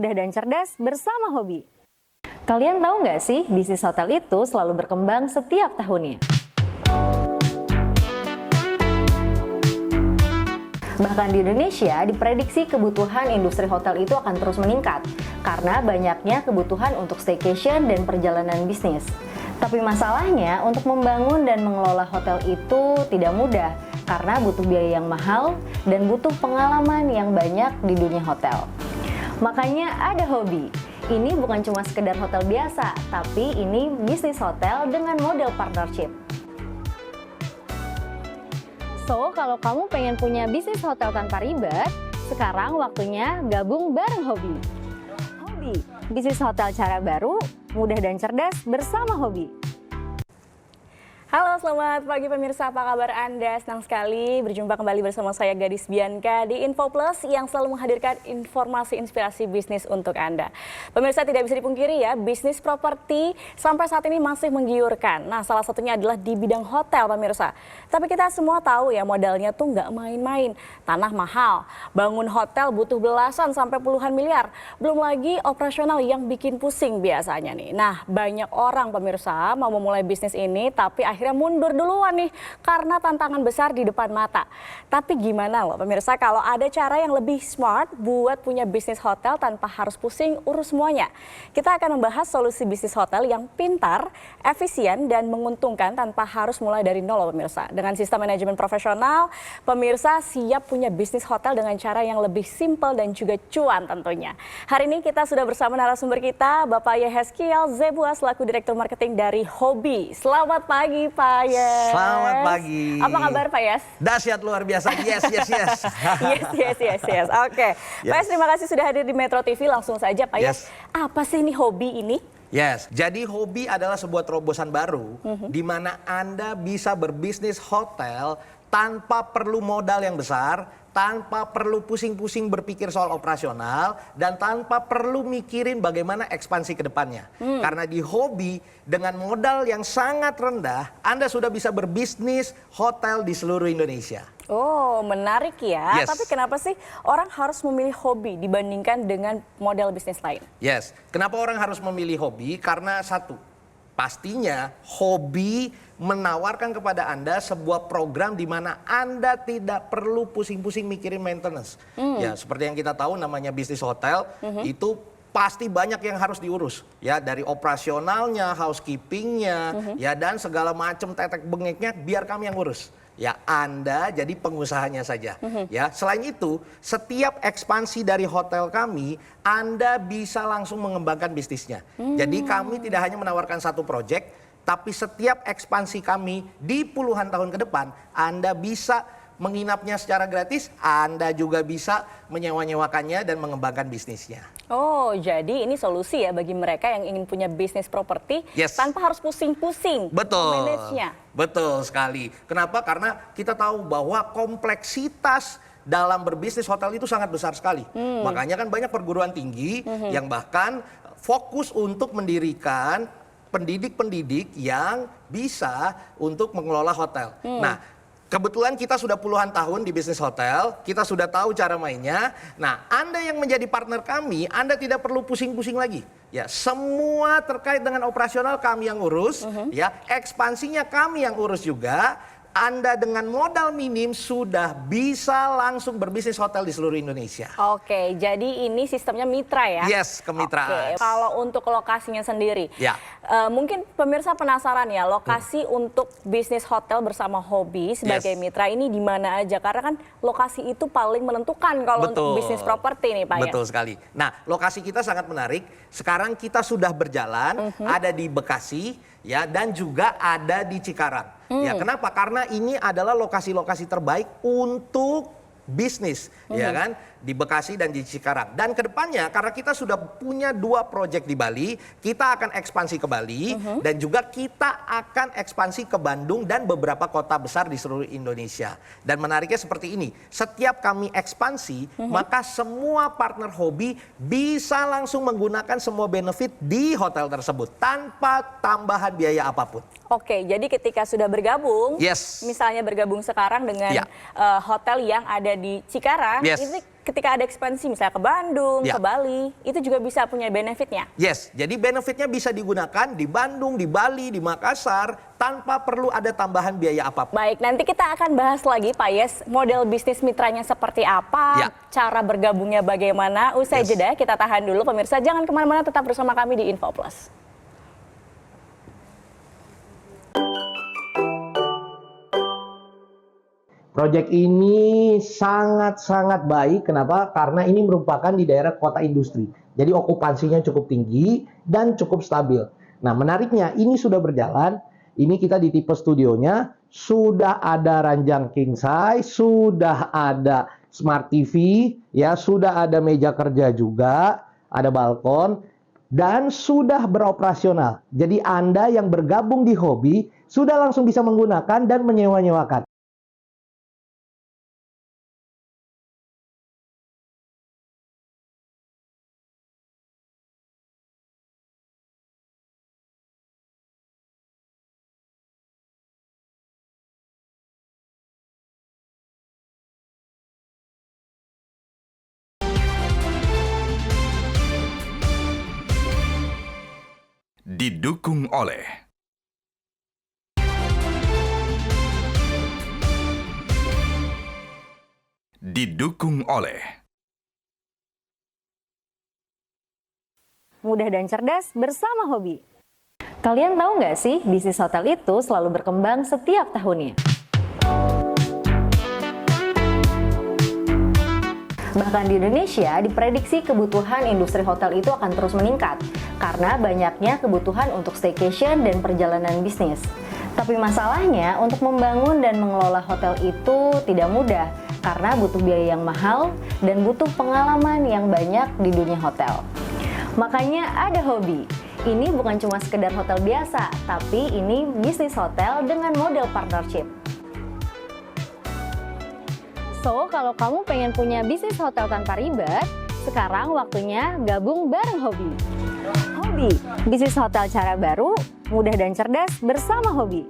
mudah dan cerdas bersama Hobi. Kalian tahu nggak sih, bisnis hotel itu selalu berkembang setiap tahunnya. Bahkan di Indonesia, diprediksi kebutuhan industri hotel itu akan terus meningkat karena banyaknya kebutuhan untuk staycation dan perjalanan bisnis. Tapi masalahnya, untuk membangun dan mengelola hotel itu tidak mudah karena butuh biaya yang mahal dan butuh pengalaman yang banyak di dunia hotel. Makanya ada Hobi. Ini bukan cuma sekedar hotel biasa, tapi ini bisnis hotel dengan model partnership. So, kalau kamu pengen punya bisnis hotel tanpa ribet, sekarang waktunya gabung bareng Hobi. Hobi, bisnis hotel cara baru, mudah dan cerdas bersama Hobi. Halo, selamat pagi pemirsa, apa kabar Anda? Senang sekali berjumpa kembali bersama saya Gadis Bianca di Info Plus yang selalu menghadirkan informasi inspirasi bisnis untuk Anda. Pemirsa, tidak bisa dipungkiri ya, bisnis properti sampai saat ini masih menggiurkan. Nah, salah satunya adalah di bidang hotel pemirsa. Tapi kita semua tahu ya, modalnya tuh nggak main-main. Tanah mahal, bangun hotel butuh belasan sampai puluhan miliar. Belum lagi operasional yang bikin pusing biasanya nih. Nah, banyak orang pemirsa mau memulai bisnis ini tapi akhirnya mundur duluan nih karena tantangan besar di depan mata. Tapi gimana loh pemirsa kalau ada cara yang lebih smart buat punya bisnis hotel tanpa harus pusing urus semuanya. Kita akan membahas solusi bisnis hotel yang pintar, efisien dan menguntungkan tanpa harus mulai dari nol pemirsa. Dengan sistem manajemen profesional, pemirsa siap punya bisnis hotel dengan cara yang lebih simpel dan juga cuan tentunya. Hari ini kita sudah bersama narasumber kita Bapak Yehezkiel Zebua selaku Direktur Marketing dari Hobi. Selamat pagi Pak Yes. Selamat pagi. Apa kabar Pak Yes? Dahsyat luar biasa. Yes. Yes. Oke. Pak Yes, terima kasih sudah hadir di Metro TV. Langsung saja Pak Yes. Apa sih ini Hobi ini? Yes, jadi Hobi adalah sebuah terobosan baru di mana Anda bisa berbisnis hotel tanpa perlu modal yang besar, tanpa perlu pusing-pusing berpikir soal operasional, dan tanpa perlu mikirin bagaimana ekspansi ke depannya. Karena di Hobi, dengan modal yang sangat rendah, Anda sudah bisa berbisnis hotel di seluruh Indonesia. Oh, menarik ya. Yes. Tapi kenapa sih orang harus memilih Hobi dibandingkan dengan model bisnis lain? Yes, kenapa orang harus memilih Hobi? Karena satu, pastinya Hobi menawarkan kepada Anda sebuah program di mana Anda tidak perlu pusing-pusing mikirin maintenance. Ya, seperti yang kita tahu namanya bisnis hotel, itu pasti banyak yang harus diurus. Ya, dari operasionalnya, housekeepingnya, ya dan segala macam tetek bengeknya biar kami yang urus. Ya, Anda jadi pengusahanya saja. Ya, selain itu, setiap ekspansi dari hotel kami, Anda bisa langsung mengembangkan bisnisnya. Jadi kami tidak hanya menawarkan satu proyek, tapi setiap ekspansi kami di puluhan tahun ke depan, Anda bisa menginapnya secara gratis, Anda juga bisa menyewa-nyewakannya dan mengembangkan bisnisnya. Oh, jadi ini solusi ya bagi mereka yang ingin punya bisnis properti tanpa harus pusing-pusing memanagenya. Betul sekali. Kenapa? Karena kita tahu bahwa kompleksitas dalam berbisnis hotel itu sangat besar sekali. Makanya kan banyak perguruan tinggi yang bahkan fokus untuk mendirikan pendidik-pendidik yang bisa untuk mengelola hotel. Nah, kebetulan kita sudah puluhan tahun di bisnis hotel, kita sudah tahu cara mainnya. Nah, Anda yang menjadi partner kami, Anda tidak perlu pusing-pusing lagi. Ya, semua terkait dengan operasional kami yang urus, ya, ekspansinya kami yang urus juga. Anda dengan modal minim sudah bisa langsung berbisnis hotel di seluruh Indonesia. Oke, jadi ini sistemnya mitra ya? Yes, kemitraan. Oke, kalau untuk lokasinya sendiri, ya. Mungkin pemirsa penasaran ya, lokasi untuk bisnis hotel bersama Hobi sebagai mitra ini di mana aja? Karena kan lokasi itu paling menentukan kalau untuk bisnis properti nih Pak. Betul sekali. Nah, lokasi kita sangat menarik. Sekarang kita sudah berjalan, ada di Bekasi, ya, dan juga ada di Cikarang. Ya, kenapa? Karena ini adalah lokasi-lokasi terbaik untuk bisnis, ya kan, di Bekasi dan di Cikarang. Dan kedepannya karena kita sudah punya 2 proyek di Bali, kita akan ekspansi ke Bali dan juga kita akan ekspansi ke Bandung dan beberapa kota besar di seluruh Indonesia. Dan menariknya seperti ini, setiap kami ekspansi, maka semua partner Hobi bisa langsung menggunakan semua benefit di hotel tersebut tanpa tambahan biaya apapun. Oke, jadi ketika sudah bergabung, Yes. misalnya bergabung sekarang dengan Ya. hotel yang ada di Cikarang, Yes. ini ketika ada ekspansi misalnya ke Bandung, Ya. ke Bali, itu juga bisa punya benefitnya. Yes, jadi benefitnya bisa digunakan di Bandung, di Bali, di Makassar tanpa perlu ada tambahan biaya apapun. Baik, nanti kita akan bahas lagi Pak Yes, model bisnis mitranya seperti apa, Ya. cara bergabungnya bagaimana. Usai Yes. jeda, kita tahan dulu pemirsa, jangan kemana-mana, tetap bersama kami di Info Plus. Proyek ini sangat-sangat baik. Kenapa? Karena ini merupakan di daerah kota industri. Jadi okupansinya cukup tinggi dan cukup stabil. Nah, menariknya ini sudah berjalan. Ini kita di tipe studionya sudah ada ranjang king size, sudah ada smart TV, ya, sudah ada meja kerja juga, ada balkon dan sudah beroperasional. Jadi Anda yang bergabung di hobi sudah langsung bisa menggunakan dan menyewa-nyewakan. Didukung oleh Mudah dan cerdas bersama hobi. Kalian tahu nggak sih, bisnis hotel itu selalu berkembang setiap tahunnya. Bahkan di Indonesia, diprediksi kebutuhan industri hotel itu akan terus meningkat karena banyaknya kebutuhan untuk staycation dan perjalanan bisnis. Tapi masalahnya, untuk membangun dan mengelola hotel itu tidak mudah karena butuh biaya yang mahal dan butuh pengalaman yang banyak di dunia hotel. Makanya ada hobi. Ini bukan cuma sekedar hotel biasa, tapi ini bisnis hotel dengan model partnership. So, kalau kamu pengen punya bisnis hotel tanpa ribet, sekarang waktunya gabung bareng Hobi. Hobi, bisnis hotel cara baru, mudah dan cerdas bersama Hobi.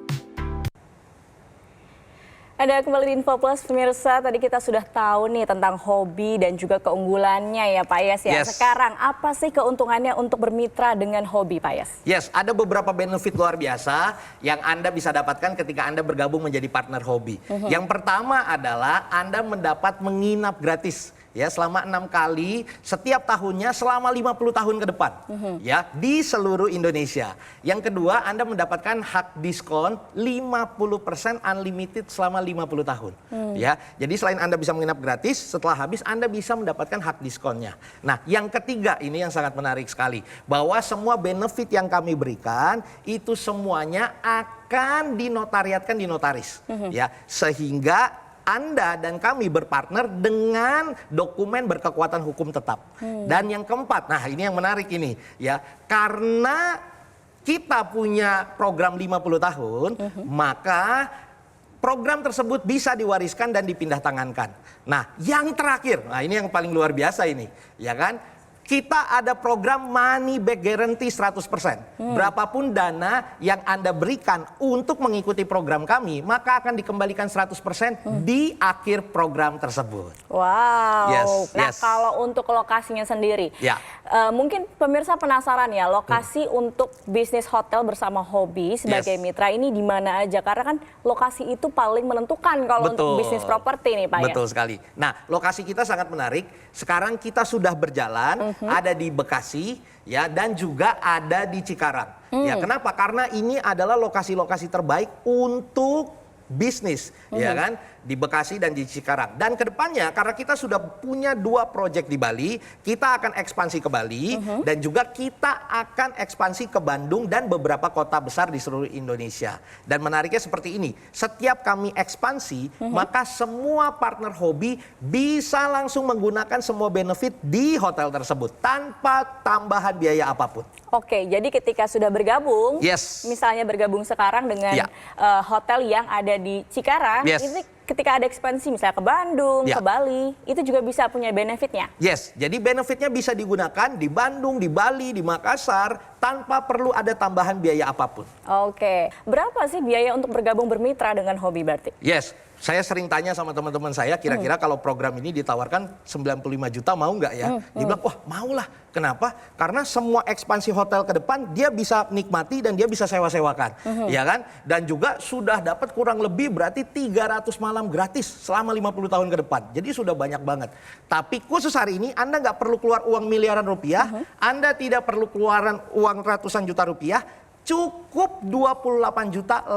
Ada kembali di Info Plus, pemirsa. Tadi kita sudah tahu nih tentang hobi dan juga keunggulannya ya Pak Yes ya. Yes. Sekarang apa sih keuntungannya untuk bermitra dengan hobi Pak Yes? Yes, ada beberapa benefit luar biasa yang Anda bisa dapatkan ketika Anda bergabung menjadi partner hobi. Yang pertama adalah Anda mendapat menginap gratis. Ya, selama 6 kali setiap tahunnya selama 50 tahun ke depan, ya, di seluruh Indonesia. Yang kedua, Anda mendapatkan hak diskon 50% unlimited selama 50 tahun. Ya, jadi selain Anda bisa menginap gratis, setelah habis Anda bisa mendapatkan hak diskonnya. Nah, yang ketiga ini yang sangat menarik sekali, bahwa semua benefit yang kami berikan itu semuanya akan dinotariatkan di notaris, ya, sehingga Anda dan kami berpartner dengan dokumen berkekuatan hukum tetap. Dan yang keempat, nah ini yang menarik ini ya, karena kita punya program 50 tahun, maka program tersebut bisa diwariskan dan dipindah tangankan. Nah, yang terakhir, nah ini yang paling luar biasa ini, ya kan? Kita ada program money back guarantee 100%. Berapapun dana yang Anda berikan untuk mengikuti program kami, maka akan dikembalikan 100% di akhir program tersebut. Wow. Yes, Nah, yes. kalau untuk lokasinya sendiri, Ya. Mungkin pemirsa penasaran ya, lokasi untuk bisnis hotel bersama hobi sebagai Yes. mitra ini di mana aja? Karena kan lokasi itu paling menentukan kalau untuk bisnis properti nih Pak ya. Betul sekali. Nah, lokasi kita sangat menarik. Sekarang kita sudah berjalan, ada di Bekasi, ya, dan juga ada di Cikarang. Ya, kenapa? Karena ini adalah lokasi-lokasi terbaik untuk bisnis, ya kan, di Bekasi dan di Cikarang. Dan kedepannya, karena kita sudah punya 2 proyek di Bali, kita akan ekspansi ke Bali dan juga kita akan ekspansi ke Bandung dan beberapa kota besar di seluruh Indonesia. Dan menariknya seperti ini, setiap kami ekspansi, maka semua partner hobi bisa langsung menggunakan semua benefit di hotel tersebut tanpa tambahan biaya apapun. Oke, jadi ketika sudah bergabung, Yes. misalnya bergabung sekarang dengan Ya. hotel yang ada di Cikarang, Yes. ini ketika ada ekspansi misalnya ke Bandung, Ya. ke Bali, itu juga bisa punya benefitnya. Yes, jadi benefitnya bisa digunakan di Bandung, di Bali, di Makassar tanpa perlu ada tambahan biaya apapun. Oke, berapa sih biaya untuk bergabung bermitra dengan hobi berarti? Yes, Saya sering tanya sama teman-teman saya, kira-kira kalau program ini ditawarkan 95 juta mau nggak ya? Dia bilang, wah maulah. Kenapa? Karena semua ekspansi hotel ke depan dia bisa nikmati dan dia bisa sewa-sewakan. Ya kan? Dan juga sudah dapat kurang lebih berarti 300 malam gratis selama 50 tahun ke depan. Jadi sudah banyak banget. Tapi khusus hari ini Anda nggak perlu keluar uang miliaran rupiah, Anda tidak perlu keluaran uang ratusan juta rupiah, cukup 28.800.000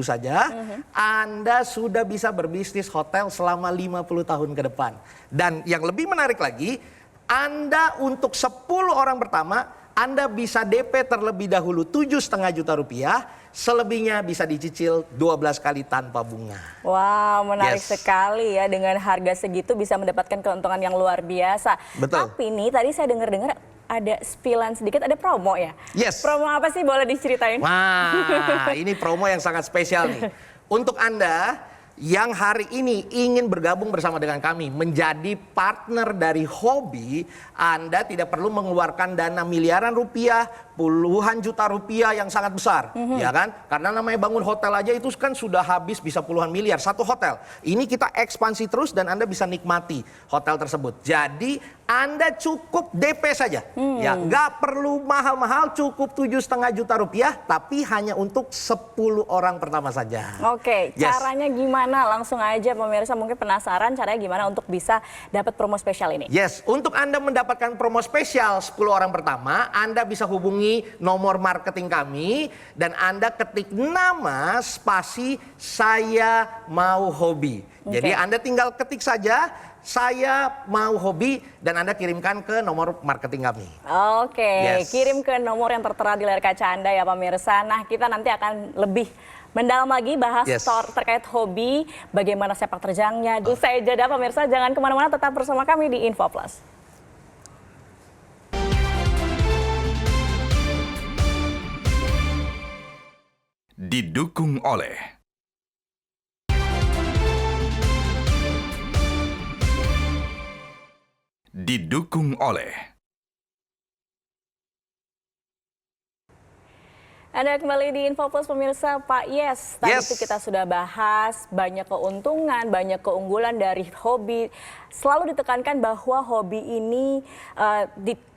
saja, Anda sudah bisa berbisnis hotel selama 50 tahun ke depan. Dan yang lebih menarik lagi, Anda untuk 10 orang pertama, Anda bisa DP terlebih dahulu 7,5 juta rupiah, selebihnya bisa dicicil 12 kali tanpa bunga. Wow, menarik Yes. sekali ya, dengan harga segitu bisa mendapatkan keuntungan yang luar biasa. Betul. Tapi nih tadi saya dengar-dengar ada spillan sedikit, ada promo ya? Yes. Promo apa sih, boleh diceritain? Wah, ini promo yang sangat spesial nih. Untuk Anda yang hari ini ingin bergabung bersama dengan kami menjadi partner dari Hobi, Anda tidak perlu mengeluarkan dana miliaran rupiah, puluhan juta rupiah yang sangat besar, ya kan? Karena namanya bangun hotel aja itu kan sudah habis bisa puluhan miliar satu hotel. Ini kita ekspansi terus dan Anda bisa nikmati hotel tersebut. Jadi Anda cukup DP saja, ya nggak perlu mahal-mahal, cukup 7,5 juta rupiah, tapi hanya untuk 10 orang pertama saja. Oke, Yes. caranya gimana? Langsung aja pemirsa mungkin penasaran caranya gimana untuk bisa dapat promo spesial ini. Yes, untuk Anda mendapatkan promo spesial 10 orang pertama, Anda bisa hubungi nomor marketing kami dan Anda ketik nama spasi saya mau hobi. Jadi Anda tinggal ketik saja saya mau hobi dan Anda kirimkan ke nomor marketing kami. Oke, Yes. kirim ke nomor yang tertera di layar kaca Anda ya pemirsa. Nah, kita nanti akan lebih mendalam lagi bahas Yes. terkait hobi, bagaimana sepak terjangnya. Usai jeda pemirsa, jangan kemana-mana, tetap bersama kami di Info Plus. Didukung oleh Anda kembali di Info Plus pemirsa. Pak Yes, tadi Yes. itu kita sudah bahas banyak keuntungan, banyak keunggulan dari hobi. Selalu ditekankan bahwa hobi ini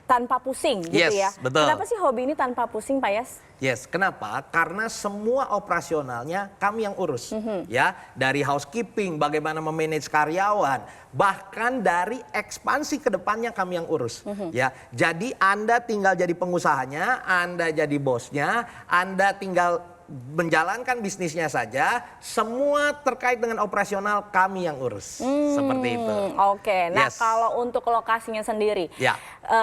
tanpa pusing gitu Yes, ya. betul. Kenapa sih hobi ini tanpa pusing Pak Yes? Yes, kenapa? Karena semua operasionalnya kami yang urus, ya. Dari housekeeping, bagaimana memanage karyawan, bahkan dari ekspansi ke depannya kami yang urus, ya. Jadi Anda tinggal jadi pengusahanya, Anda jadi bosnya, Anda tinggal menjalankan bisnisnya saja, semua terkait dengan operasional kami yang urus, seperti itu. Oke, nah Yes. kalau untuk lokasinya sendiri, Ya.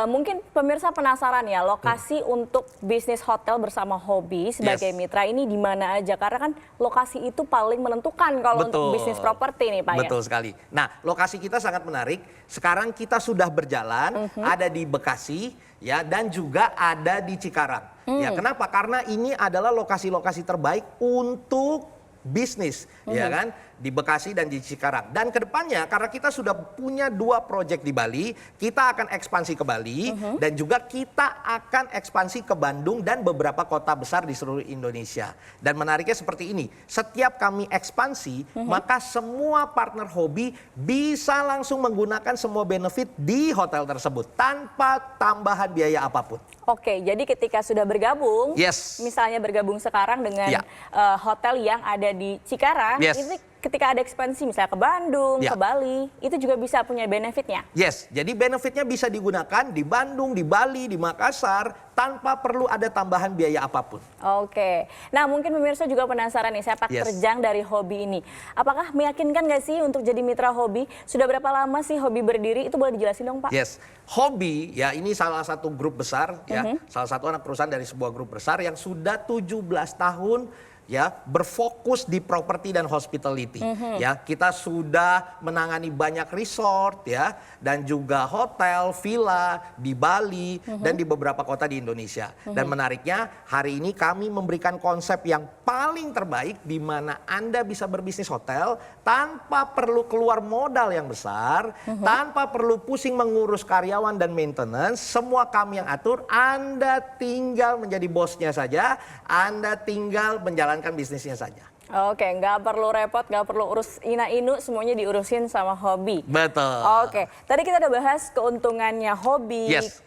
Mungkin pemirsa penasaran ya, lokasi untuk bisnis hotel bersama Hobi sebagai Yes. mitra ini di mana aja? Karena kan lokasi itu paling menentukan kalau untuk bisnis properti nih Pak ya. Betul sekali. Nah, lokasi kita sangat menarik. Sekarang kita sudah berjalan, ada di Bekasi, ya, dan juga ada di Cikarang. Ya, kenapa? Karena ini adalah lokasi-lokasi terbaik untuk bisnis, ya kan? Di Bekasi dan di Cikarang. Dan kedepannya karena kita sudah punya 2 proyek di Bali, kita akan ekspansi ke Bali dan juga kita akan ekspansi ke Bandung dan beberapa kota besar di seluruh Indonesia. Dan menariknya seperti ini, setiap kami ekspansi, maka semua partner hobi bisa langsung menggunakan semua benefit di hotel tersebut tanpa tambahan biaya apapun. Oke, jadi ketika sudah bergabung, Yes. misalnya bergabung sekarang dengan Ya. hotel yang ada di Cikarang, Yes. ini ketika ada ekspansi misalnya ke Bandung, Ya. ke Bali, itu juga bisa punya benefitnya. Yes, jadi benefitnya bisa digunakan di Bandung, di Bali, di Makassar tanpa perlu ada tambahan biaya apapun. Oke, nah mungkin pemirsa juga penasaran nih sepak Yes. terjang dari hobi ini. Apakah meyakinkan nggak sih untuk jadi mitra hobi? Sudah berapa lama sih hobi berdiri? Itu boleh dijelasin dong Pak? Yes, Hobi ya ini salah satu grup besar ya, salah satu anak perusahaan dari sebuah grup besar yang sudah 17 tahun ya berfokus di properti dan hospitality. Ya, kita sudah menangani banyak resort ya dan juga hotel, villa di Bali dan di beberapa kota di Indonesia. Dan menariknya hari ini kami memberikan konsep yang paling terbaik di mana Anda bisa berbisnis hotel tanpa perlu keluar modal yang besar, tanpa perlu pusing mengurus karyawan dan maintenance, semua kami yang atur, Anda tinggal menjadi bosnya saja, Anda tinggal menjalankan bisnisnya saja. Oke, nggak perlu repot, nggak perlu urus ina-inu, semuanya diurusin sama hobi. Betul. Oke, tadi kita udah bahas keuntungannya hobi, Yes.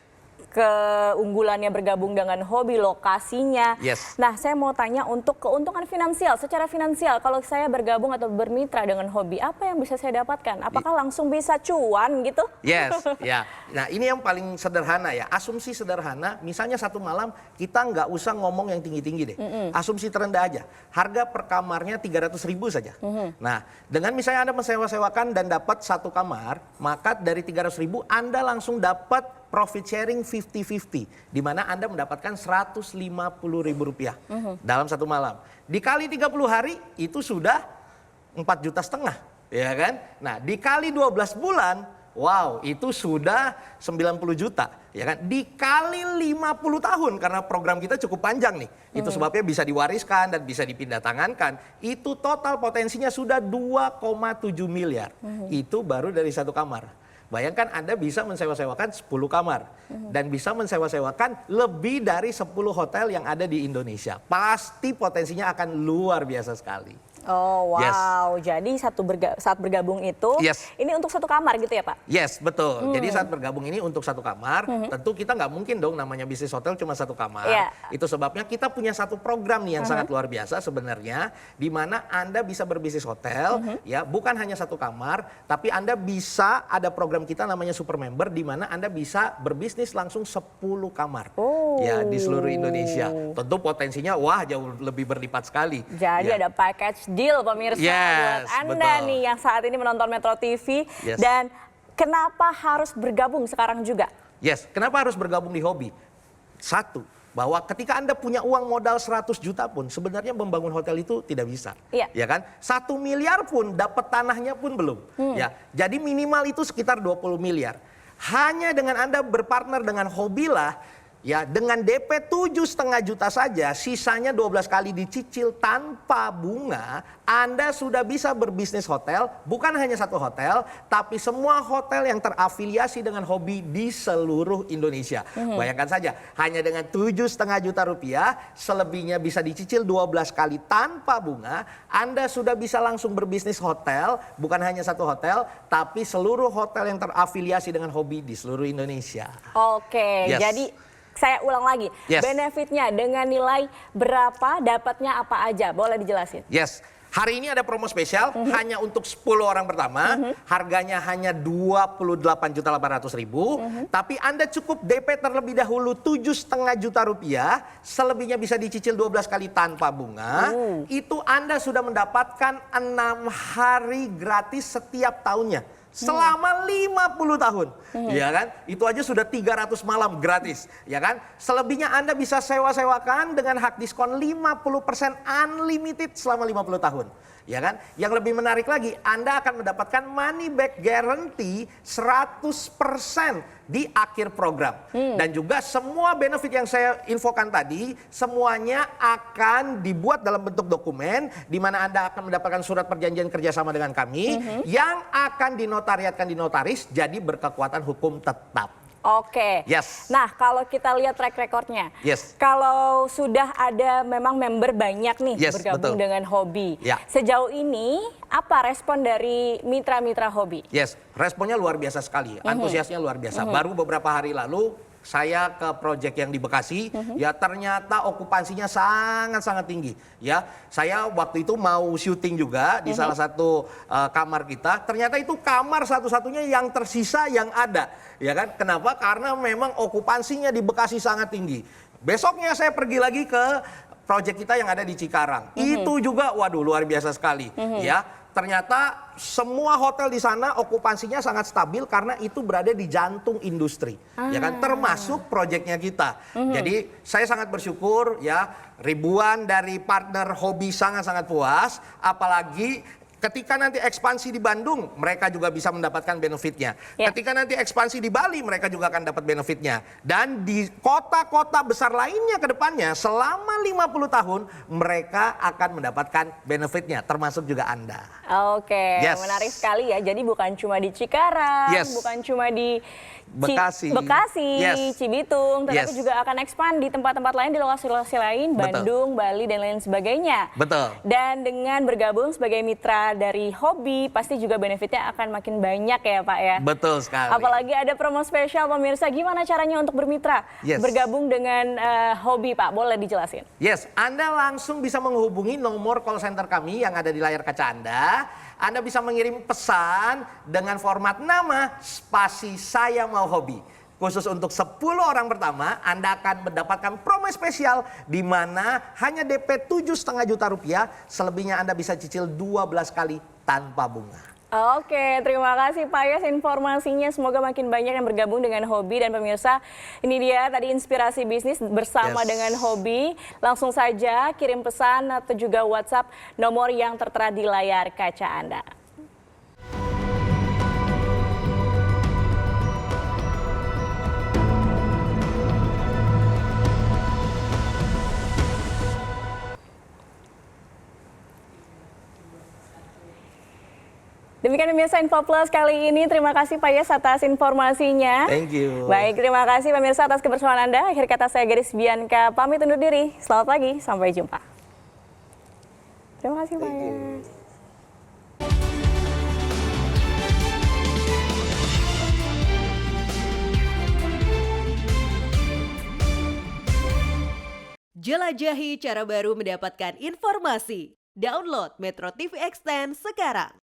keunggulannya bergabung dengan hobi, lokasinya. Yes. Nah, saya mau tanya untuk keuntungan finansial, secara finansial, kalau saya bergabung atau bermitra dengan hobi, apa yang bisa saya dapatkan? Apakah langsung bisa cuan gitu? Yes, ya. Nah ini yang paling sederhana ya. Asumsi sederhana, misalnya satu malam kita nggak usah ngomong yang tinggi-tinggi deh. Asumsi terendah aja. Harga per kamarnya 300.000 saja. Nah dengan misalnya Anda mensewa-sewakan dan dapat satu kamar, maka dari 300.000 Anda langsung dapat profit sharing 50-50. Di mana Anda mendapatkan Rp150.000 dalam satu malam. Dikali 30 hari itu sudah 4,5 juta. Ya kan? Nah dikali 12 bulan, wow, itu sudah 90 juta, ya kan? Dikali 50 tahun karena program kita cukup panjang nih. Itu sebabnya bisa diwariskan dan bisa dipindah tangankan. Itu total potensinya sudah 2,7 miliar. Itu baru dari satu kamar. Bayangkan Anda bisa mensewa-sewakan 10 kamar dan bisa mensewa-sewakan lebih dari 10 hotel yang ada di Indonesia. Pasti potensinya akan luar biasa sekali. Oh wow, jadi saat bergabung itu, Yes. ini untuk satu kamar gitu ya Pak? Yes, betul. Jadi saat bergabung ini untuk satu kamar, tentu kita nggak mungkin dong namanya bisnis hotel cuma satu kamar. Yeah. Itu sebabnya kita punya satu program nih yang sangat luar biasa sebenarnya, di mana Anda bisa berbisnis hotel, ya bukan hanya satu kamar, tapi Anda bisa ada program kita namanya Super Member, di mana Anda bisa berbisnis langsung 10 kamar, ya di seluruh Indonesia. Tentu potensinya wah jauh lebih berlipat sekali. Jadi Ya. ada package deal pemirsa buat Yes, Anda betul. nih yang saat ini menonton Metro TV. Yes. Dan kenapa harus bergabung sekarang juga? Yes, kenapa harus bergabung di hobi? Satu, bahwa ketika Anda punya uang modal 100 juta pun sebenarnya membangun hotel itu tidak bisa. Iya. Ya kan? 1 miliar pun dapat tanahnya pun belum. Ya. Jadi minimal itu sekitar 20 miliar. Hanya dengan Anda berpartner dengan Hobilah, ya dengan DP 7,5 juta saja, sisanya 12 kali dicicil tanpa bunga, Anda sudah bisa berbisnis hotel, bukan hanya satu hotel, tapi semua hotel yang terafiliasi dengan hobi di seluruh Indonesia. Bayangkan saja, hanya dengan 7,5 juta rupiah, selebihnya bisa dicicil 12 kali tanpa bunga, Anda sudah bisa langsung berbisnis hotel, bukan hanya satu hotel, tapi seluruh hotel yang terafiliasi dengan hobi di seluruh Indonesia. Oke, Yes. jadi saya ulang lagi, Yes. benefitnya dengan nilai berapa, dapatnya apa aja, boleh dijelasin? Yes, hari ini ada promo spesial hanya untuk 10 orang pertama. Harganya hanya 28.800.000. Tapi Anda cukup DP terlebih dahulu 7,5 juta rupiah. Selebihnya bisa dicicil 12 kali tanpa bunga. Itu Anda sudah mendapatkan 6 hari gratis setiap tahunnya. Selama 50 tahun, ya kan? Itu aja sudah 300 malam gratis, ya kan? Selebihnya Anda bisa sewa-sewakan dengan hak diskon 50% unlimited selama 50 tahun. Ya kan? Yang lebih menarik lagi, Anda akan mendapatkan money back guarantee 100% di akhir program. Dan juga semua benefit yang saya infokan tadi, semuanya akan dibuat dalam bentuk dokumen, di mana Anda akan mendapatkan surat perjanjian kerjasama dengan kami, yang akan dinotariatkan di notaris, jadi berkekuatan hukum tetap. Oke. Yes. Nah, kalau kita lihat track recordnya, Yes. kalau sudah ada memang member banyak nih Yes, bergabung betul. dengan hobi, Ya. sejauh ini apa respon dari mitra-mitra hobi? Yes, responnya luar biasa sekali, antusiasnya luar biasa. Baru beberapa hari lalu saya ke proyek yang di Bekasi, ya ternyata okupansinya sangat-sangat tinggi. Ya, saya waktu itu mau syuting juga di salah satu kamar kita. Ternyata itu kamar satu-satunya yang tersisa yang ada. Ya kan? Kenapa? Karena memang okupansinya di Bekasi sangat tinggi. Besoknya saya pergi lagi ke proyek kita yang ada di Cikarang. Itu juga, waduh, luar biasa sekali. Ya. Ternyata semua hotel di sana okupansinya sangat stabil karena itu berada di jantung industri, ya kan, termasuk proyeknya kita. Jadi saya sangat bersyukur ya, ribuan dari partner hobi sangat-sangat puas, apalagi Ketika nanti ekspansi di Bandung, mereka juga bisa mendapatkan benefitnya. Ya. Ketika nanti ekspansi di Bali, mereka juga akan dapat benefitnya. Dan di kota-kota besar lainnya ke depannya, selama 50 tahun, mereka akan mendapatkan benefitnya, termasuk juga Anda. Oke, Yes. menarik sekali ya. Jadi bukan cuma di Cikarang, Yes. bukan cuma di Bekasi. Yes. Cibitung, tetapi Yes. juga akan expand di tempat-tempat lain, di lokasi-lokasi lain, Betul. Bandung, Bali, dan lain sebagainya. Betul. Dan dengan bergabung sebagai mitra dari Hobi, pasti juga benefitnya akan makin banyak ya Pak ya. Betul sekali. Apalagi ada promo spesial pemirsa, gimana caranya untuk bermitra? Yes. Bergabung dengan Hobi Pak, boleh dijelasin? Yes, Anda langsung bisa menghubungi nomor call center kami yang ada di layar kaca Anda. Anda bisa mengirim pesan dengan format nama spasi saya mau hobi. Khusus untuk 10 orang pertama, Anda akan mendapatkan promo spesial di mana hanya DP 7,5 juta rupiah, selebihnya Anda bisa cicil 12 kali tanpa bunga. Oke, terima kasih Pak Yas informasinya. Semoga makin banyak yang bergabung dengan Hobi. Dan pemirsa, ini dia tadi inspirasi bisnis bersama Yes. dengan Hobi. Langsung saja kirim pesan atau juga WhatsApp nomor yang tertera di layar kaca Anda. Demikian pemirsa Info Plus kali ini. Terima kasih Pak Yas atas informasinya. Thank you. Baik, terima kasih pemirsa atas kebersamaan Anda. Akhir kata saya Gadis Bianca, pamit undur diri. Selamat pagi, sampai jumpa. Terima kasih Pak Yas. Jelajahi cara baru mendapatkan informasi. Download Metro TV Extend sekarang.